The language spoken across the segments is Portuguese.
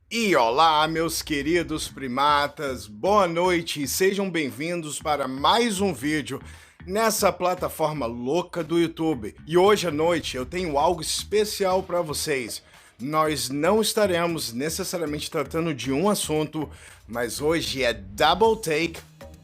E olá, meus queridos primatas, boa noite e sejam bem-vindos para mais um vídeo nessa plataforma louca do YouTube. E hoje à noite eu tenho algo especial para vocês. Nós não estaremos necessariamente tratando de um assunto, mas hoje é double take,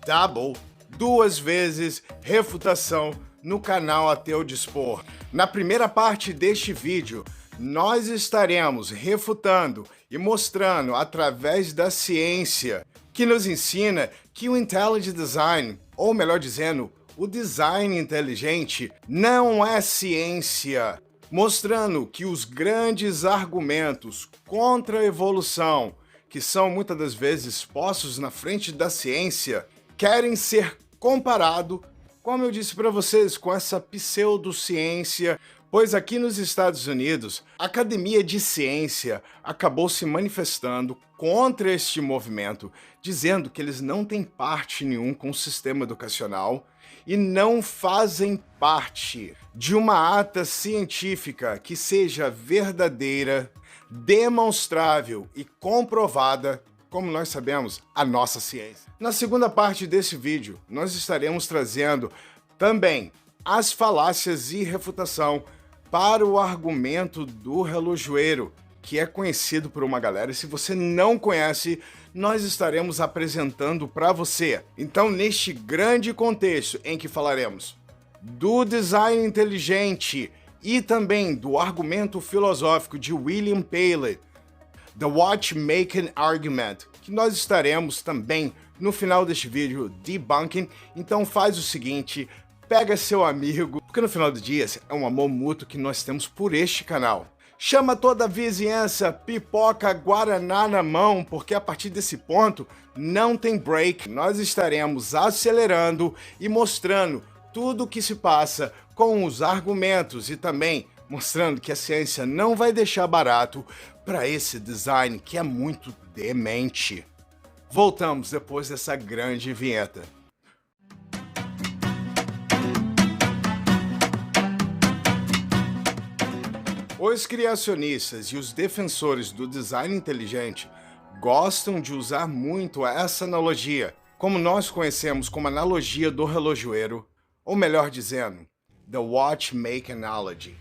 double, duas vezes refutação no canal A Teu Dispor. Na primeira parte deste vídeo, nós estaremos refutando e mostrando através da ciência que nos ensina que o Intelligent Design, ou melhor dizendo, o design inteligente, não é ciência, mostrando que os grandes argumentos contra a evolução, que são muitas das vezes postos na frente da ciência, querem ser comparados, como eu disse para vocês, com essa pseudociência. Pois aqui nos Estados Unidos, a Academia de Ciência acabou se manifestando contra este movimento, dizendo que eles não têm parte nenhum com o sistema educacional e não fazem parte de uma ata científica que seja verdadeira, demonstrável e comprovada, como nós sabemos, a nossa ciência. Na segunda parte desse vídeo, nós estaremos trazendo também as falácias e refutação para o argumento do relojoeiro, que é conhecido por uma galera, e se você não conhece, nós estaremos apresentando para você. Então, neste grande contexto em que falaremos do design inteligente e também do argumento filosófico de William Paley, The Watchmaking Argument, que nós estaremos também no final deste vídeo debunking. Então faz o seguinte, pega seu amigo, porque no final do dia é um amor mútuo que nós temos por este canal. Chama toda a vizinhança, pipoca, guaraná na mão, porque a partir desse ponto não tem break. Nós estaremos acelerando e mostrando tudo o que se passa com os argumentos e também mostrando que a ciência não vai deixar barato para esse design que é muito demente. Voltamos depois dessa grande vinheta. Os criacionistas e os defensores do design inteligente gostam de usar muito essa analogia, como nós conhecemos como analogia do relojoeiro, ou melhor dizendo, The Watchmaking Analogy.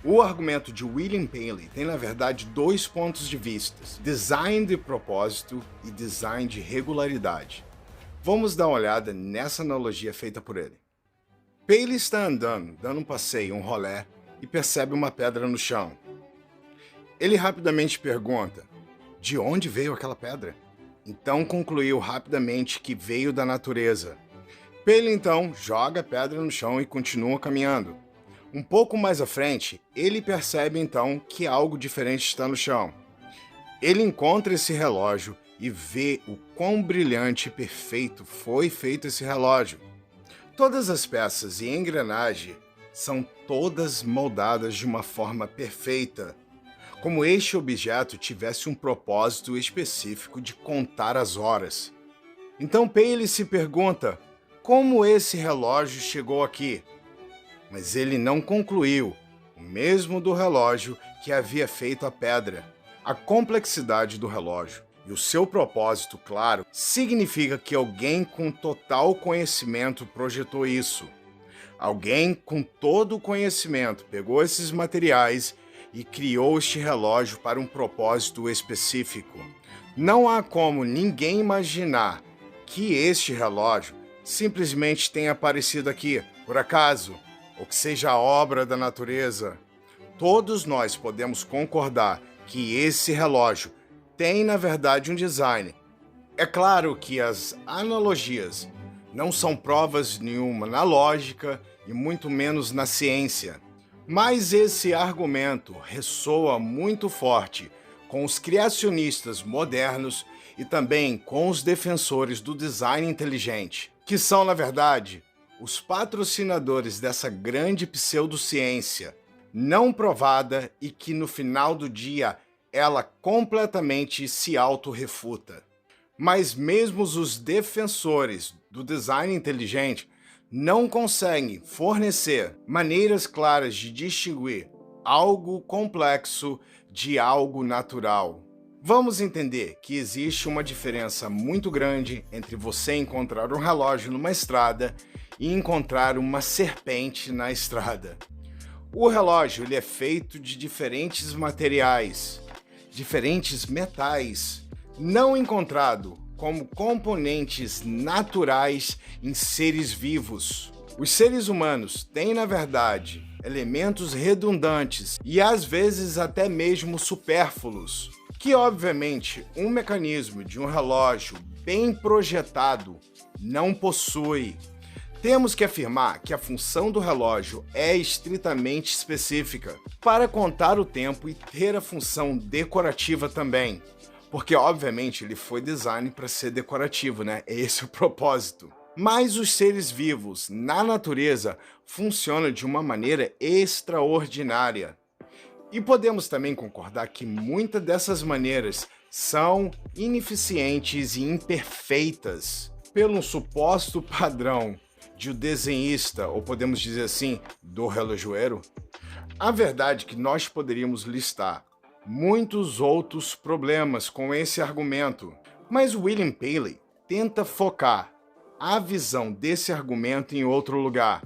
O argumento de William Paley tem, na verdade, dois pontos de vista: design de propósito e design de regularidade. Vamos dar uma olhada nessa analogia feita por ele. Paley está andando, dando um passeio, um rolé, e percebe uma pedra no chão. Ele rapidamente pergunta: de onde veio aquela pedra? Então concluiu rapidamente que veio da natureza. Paley então joga a pedra no chão e continua caminhando. Um pouco mais à frente, ele percebe então que algo diferente está no chão. Ele encontra esse relógio e vê o quão brilhante e perfeito foi feito esse relógio. Todas as peças e engrenagem são todas moldadas de uma forma perfeita, como este objeto tivesse um propósito específico de contar as horas. Então Paley se pergunta como esse relógio chegou aqui. Mas ele não concluiu, o mesmo do relógio que havia feito a pedra. A complexidade do relógio e o seu propósito claro significa que alguém com total conhecimento projetou isso. Alguém com todo o conhecimento pegou esses materiais e criou este relógio para um propósito específico. Não há como ninguém imaginar que este relógio simplesmente tenha aparecido aqui, por acaso, ou que seja obra da natureza. Todos nós podemos concordar que esse relógio tem, na verdade, um design. É claro que as analogias não são provas nenhuma na lógica e muito menos na ciência, mas esse argumento ressoa muito forte com os criacionistas modernos e também com os defensores do design inteligente, que são, na verdade, os patrocinadores dessa grande pseudociência não provada e que no final do dia ela completamente se autorrefuta. Mas mesmo os defensores do design inteligente não conseguem fornecer maneiras claras de distinguir algo complexo de algo natural. Vamos entender que existe uma diferença muito grande entre você encontrar um relógio numa estrada e encontrar uma serpente na estrada. O relógio ele é feito de diferentes materiais, diferentes metais, não encontrado como componentes naturais em seres vivos. Os seres humanos têm, na verdade, elementos redundantes e às vezes até mesmo supérfluos, que obviamente um mecanismo de um relógio bem projetado não possui. Temos que afirmar que a função do relógio é estritamente específica para contar o tempo e ter a função decorativa também. Porque, obviamente, ele foi design para ser decorativo, né? Esse é o propósito. Mas os seres vivos, na natureza, funcionam de uma maneira extraordinária. E podemos também concordar que muitas dessas maneiras são ineficientes e imperfeitas pelo suposto padrão de um desenhista, ou podemos dizer assim, do relojoeiro. A verdade é que nós poderíamos listar muitos outros problemas com esse argumento, mas William Paley tenta focar a visão desse argumento em outro lugar.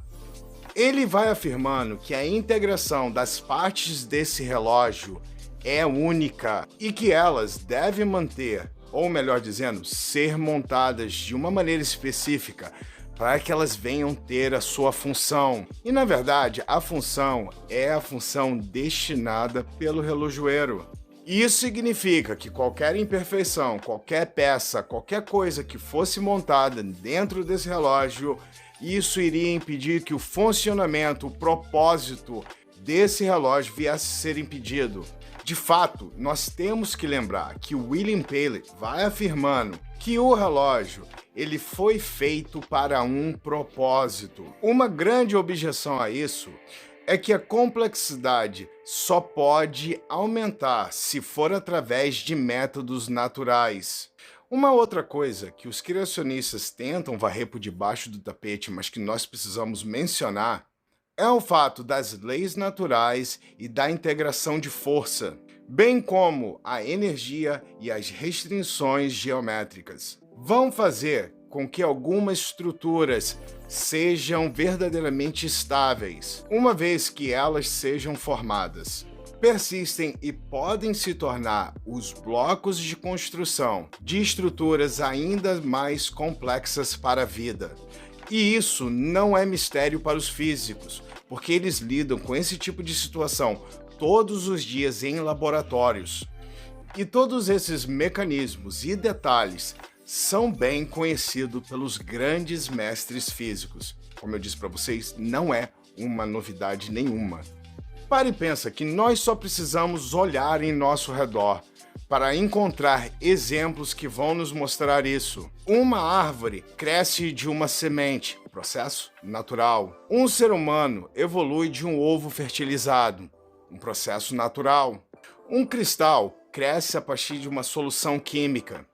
Ele vai afirmando que a integração das partes desse relógio é única e que elas devem manter, ou melhor dizendo, ser montadas de uma maneira específica para que elas venham ter a sua função. E na verdade, a função é a função destinada pelo relojoeiro. Isso significa que qualquer imperfeição, qualquer peça, qualquer coisa que fosse montada dentro desse relógio, isso iria impedir que o funcionamento, o propósito desse relógio viesse a ser impedido. De fato, nós temos que lembrar que o William Paley vai afirmando que o relógio ele foi feito para um propósito. Uma grande objeção a isso é que a complexidade só pode aumentar se for através de métodos naturais. Uma outra coisa que os criacionistas tentam varrer por debaixo do tapete, mas que nós precisamos mencionar, é o fato das leis naturais e da integração de força, bem como a energia e as restrições geométricas. Vão fazer com que algumas estruturas sejam verdadeiramente estáveis, uma vez que elas sejam formadas. Persistem e podem se tornar os blocos de construção de estruturas ainda mais complexas para a vida. E isso não é mistério para os físicos, porque eles lidam com esse tipo de situação todos os dias em laboratórios. E todos esses mecanismos e detalhes são bem conhecidos pelos grandes mestres físicos. Como eu disse para vocês, não é uma novidade nenhuma. Pare e pensa que nós só precisamos olhar em nosso redor para encontrar exemplos que vão nos mostrar isso. Uma árvore cresce de uma semente, processo natural. Um ser humano evolui de um ovo fertilizado, um processo natural. Um cristal cresce a partir de uma solução química.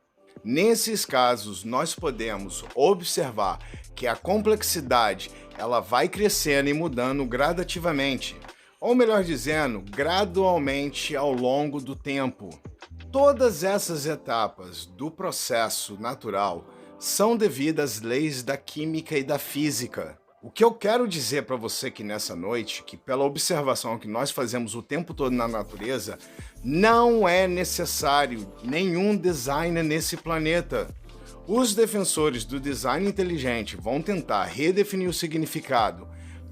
Nesses casos, nós podemos observar que a complexidade ela vai crescendo e mudando gradativamente, ou melhor dizendo, gradualmente ao longo do tempo. Todas essas etapas do processo natural são devidas às leis da química e da física. O que eu quero dizer para você aqui nessa noite, que pela observação que nós fazemos o tempo todo na natureza, não é necessário nenhum designer nesse planeta. Os defensores do design inteligente vão tentar redefinir o significado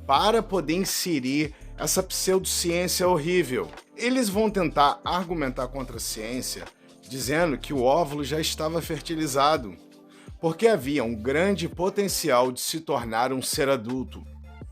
para poder inserir essa pseudociência horrível. Eles vão tentar argumentar contra a ciência, dizendo que o óvulo já estava fertilizado, porque havia um grande potencial de se tornar um ser adulto.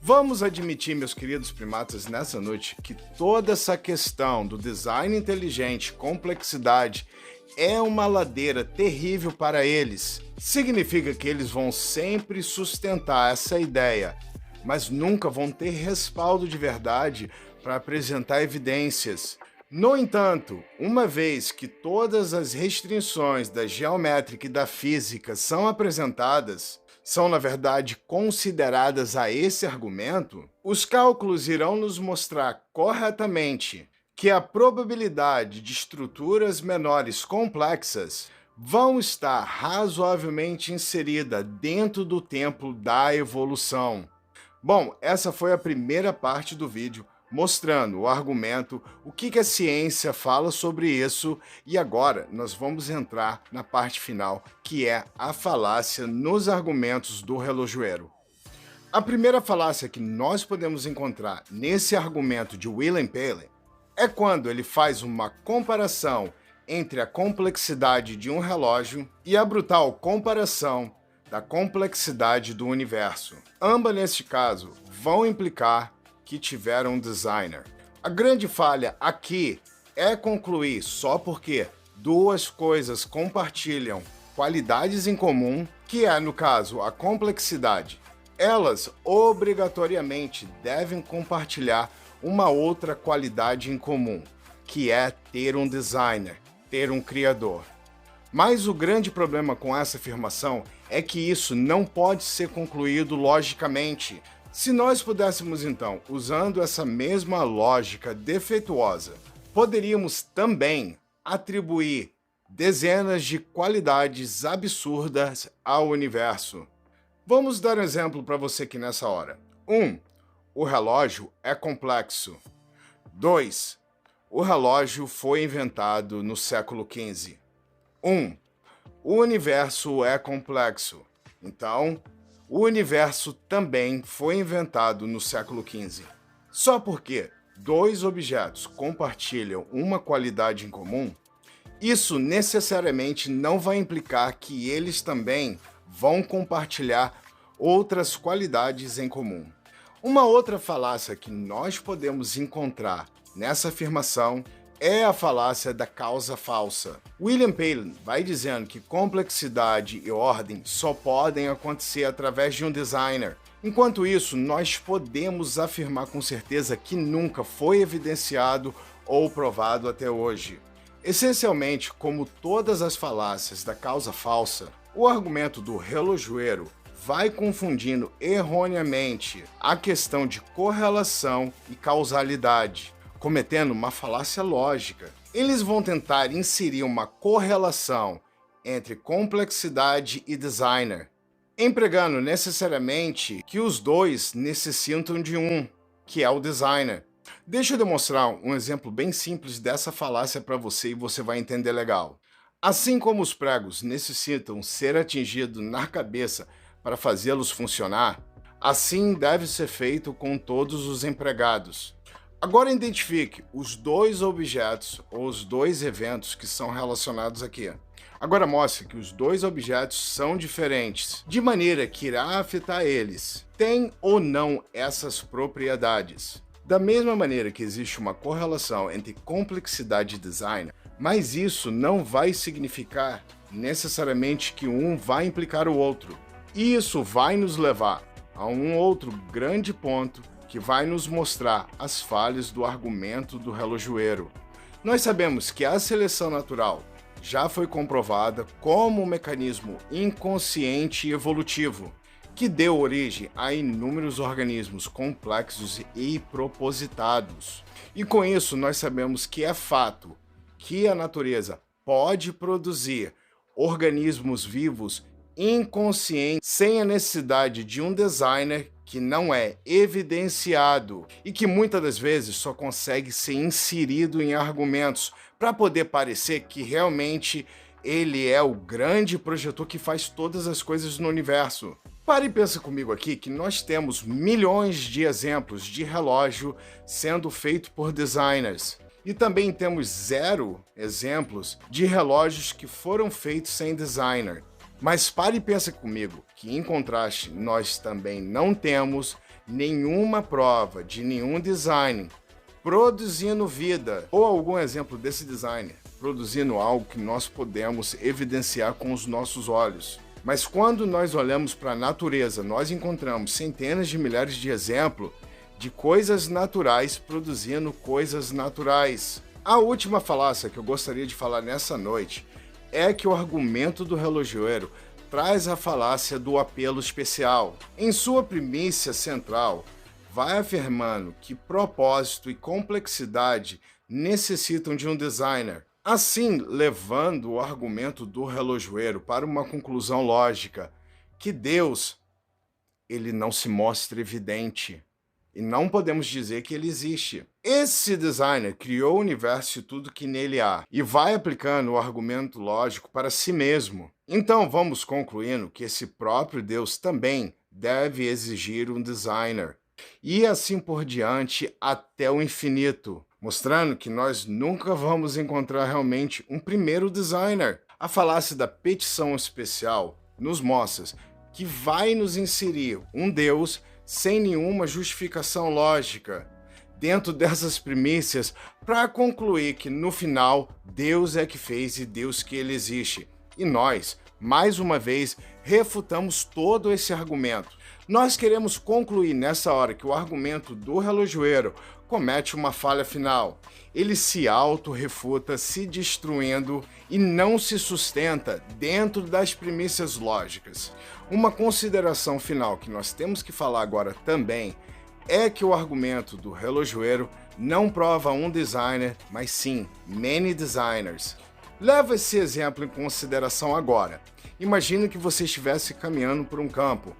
Vamos admitir, meus queridos primatas, nessa noite, que toda essa questão do design inteligente, complexidade, é uma ladeira terrível para eles. Significa que eles vão sempre sustentar essa ideia, mas nunca vão ter respaldo de verdade para apresentar evidências. No entanto, uma vez que todas as restrições da geométrica e da física são apresentadas, são na verdade consideradas a esse argumento, os cálculos irão nos mostrar corretamente que a probabilidade de estruturas menores complexas vão estar razoavelmente inserida dentro do tempo da evolução. Bom, essa foi a primeira parte do vídeo, mostrando o argumento, o que a ciência fala sobre isso, e agora nós vamos entrar na parte final, que é a falácia nos argumentos do relojoeiro. A primeira falácia que nós podemos encontrar nesse argumento de William Paley é quando ele faz uma comparação entre a complexidade de um relógio e a brutal comparação da complexidade do universo. Ambas, neste caso, vão implicar que tiveram um designer. A grande falha aqui é concluir só porque duas coisas compartilham qualidades em comum, que é, no caso, a complexidade. Elas obrigatoriamente devem compartilhar uma outra qualidade em comum, que é ter um designer, ter um criador. Mas o grande problema com essa afirmação é que isso não pode ser concluído logicamente. Se nós pudéssemos, então, usando essa mesma lógica defeituosa, poderíamos também atribuir dezenas de qualidades absurdas ao universo. Vamos dar um exemplo para você aqui nessa hora. 1. O relógio é complexo. 2. O relógio foi inventado no século XV. 1. O universo é complexo. Então, o universo também foi inventado no século XV. Só porque dois objetos compartilham uma qualidade em comum, isso necessariamente não vai implicar que eles também vão compartilhar outras qualidades em comum. Uma outra falácia que nós podemos encontrar nessa afirmação é a falácia da causa falsa. William Paley vai dizendo que complexidade e ordem só podem acontecer através de um designer. Enquanto isso, nós podemos afirmar com certeza que nunca foi evidenciado ou provado até hoje. Essencialmente, como todas as falácias da causa falsa, o argumento do relojoeiro vai confundindo erroneamente a questão de correlação e causalidade, cometendo uma falácia lógica. Eles vão tentar inserir uma correlação entre complexidade e designer, empregando necessariamente que os dois necessitam de um, que é o designer. Deixa eu demonstrar um exemplo bem simples dessa falácia para você e você vai entender legal. Assim como os pregos necessitam ser atingidos na cabeça para fazê-los funcionar, assim deve ser feito com todos os empregados. Agora identifique os dois objetos ou os dois eventos que são relacionados aqui. Agora mostre que os dois objetos são diferentes, de maneira que irá afetar eles. Tem ou não essas propriedades? Da mesma maneira que existe uma correlação entre complexidade e design, mas isso não vai significar necessariamente que um vai implicar o outro. E isso vai nos levar a um outro grande ponto que vai nos mostrar as falhas do argumento do relojoeiro. Nós sabemos que a seleção natural já foi comprovada como um mecanismo inconsciente e evolutivo, que deu origem a inúmeros organismos complexos e propositados. E com isso nós sabemos que é fato que a natureza pode produzir organismos vivos inconscientes sem a necessidade de um designer que não é evidenciado e que muitas das vezes só consegue ser inserido em argumentos para poder parecer que realmente ele é o grande projetor que faz todas as coisas no universo. Pare e pensa comigo aqui que nós temos milhões de exemplos de relógio sendo feito por designers. E também temos 0 exemplos de relógios que foram feitos sem designer. Mas pare e pensa comigo que, em contraste, nós também não temos nenhuma prova de nenhum design produzindo vida ou algum exemplo desse designer produzindo algo que nós podemos evidenciar com os nossos olhos. Mas quando nós olhamos para a natureza, nós encontramos centenas de milhares de exemplos de coisas naturais produzindo coisas naturais. A última falácia que eu gostaria de falar nessa noite é que o argumento do relojoeiro traz a falácia do apelo especial. Em sua primícia central, vai afirmando que propósito e complexidade necessitam de um designer. Assim, levando o argumento do relojoeiro para uma conclusão lógica, que Deus, ele não se mostra evidente. E não podemos dizer que ele existe. Esse designer criou o universo e tudo que nele há, e vai aplicando o argumento lógico para si mesmo. Então vamos concluindo que esse próprio Deus também deve exigir um designer. E assim por diante até o infinito, mostrando que nós nunca vamos encontrar realmente um primeiro designer. A falácia da petição especial nos mostra que vai nos inserir um Deus sem nenhuma justificação lógica dentro dessas primícias para concluir que no final Deus é que fez e Deus que ele existe. E nós, mais uma vez, refutamos todo esse argumento. Nós queremos concluir nessa hora que o argumento do relojoeiro comete uma falha final. Ele se auto-refuta, se destruindo e não se sustenta dentro das premissas lógicas. Uma consideração final que nós temos que falar agora também é que o argumento do relojoeiro não prova um designer, mas sim many designers. Leva esse exemplo em consideração agora. Imagine que você estivesse caminhando por um campo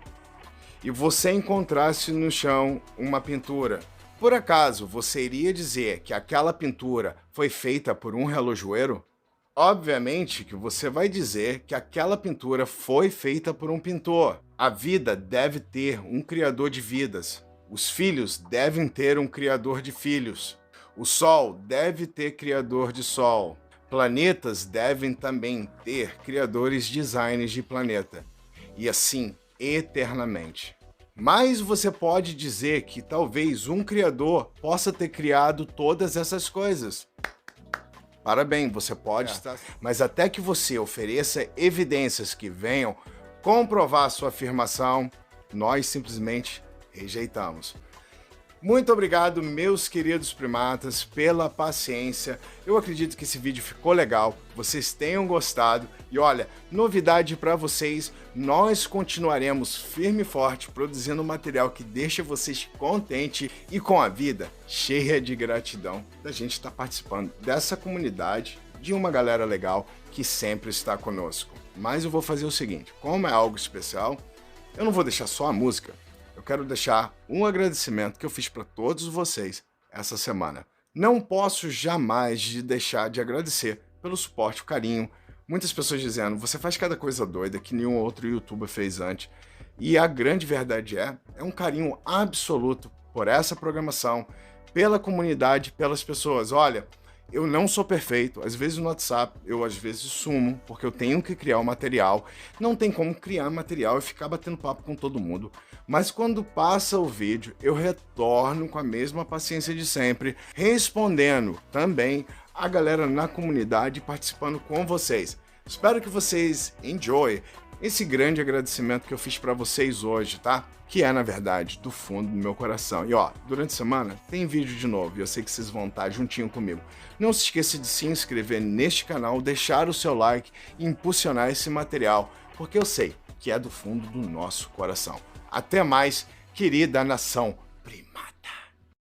e você encontrasse no chão uma pintura. Por acaso, você iria dizer que aquela pintura foi feita por um relojoeiro? Obviamente que você vai dizer que aquela pintura foi feita por um pintor. A vida deve ter um criador de vidas. Os filhos devem ter um criador de filhos. O sol deve ter criador de sol. Planetas devem também ter criadores designers de planeta. E assim, eternamente. Mas você pode dizer que talvez um criador possa ter criado todas essas coisas. Parabéns, você pode estar, mas até que você ofereça evidências que venham comprovar sua afirmação, nós simplesmente rejeitamos. Muito obrigado, meus queridos primatas, pela paciência. Eu acredito que esse vídeo ficou legal, vocês tenham gostado. E olha, novidade para vocês, nós continuaremos firme e forte produzindo material que deixa vocês contentes e com a vida cheia de gratidão da gente estar participando dessa comunidade, de uma galera legal que sempre está conosco. Mas eu vou fazer o seguinte, como é algo especial, eu não vou deixar só a música. Eu quero deixar um agradecimento que eu fiz para todos vocês essa semana. Não posso jamais deixar de agradecer pelo suporte, o carinho. Muitas pessoas dizendo, você faz cada coisa doida que nenhum outro youtuber fez antes. E a grande verdade é um carinho absoluto por essa programação, pela comunidade, pelas pessoas. Olha, eu não sou perfeito, às vezes no WhatsApp eu às vezes sumo, porque eu tenho que criar o material. Não tem como criar material e ficar batendo papo com todo mundo. Mas quando passa o vídeo, eu retorno com a mesma paciência de sempre, respondendo também a galera na comunidade participando com vocês. Espero que vocês enjoyem esse grande agradecimento que eu fiz para vocês hoje, tá? Que é, na verdade, do fundo do meu coração. E ó, durante a semana tem vídeo de novo e eu sei que vocês vão estar juntinho comigo. Não se esqueça de se inscrever neste canal, deixar o seu like e impulsionar esse material, porque eu sei que é do fundo do nosso coração. Até mais, querida nação primata.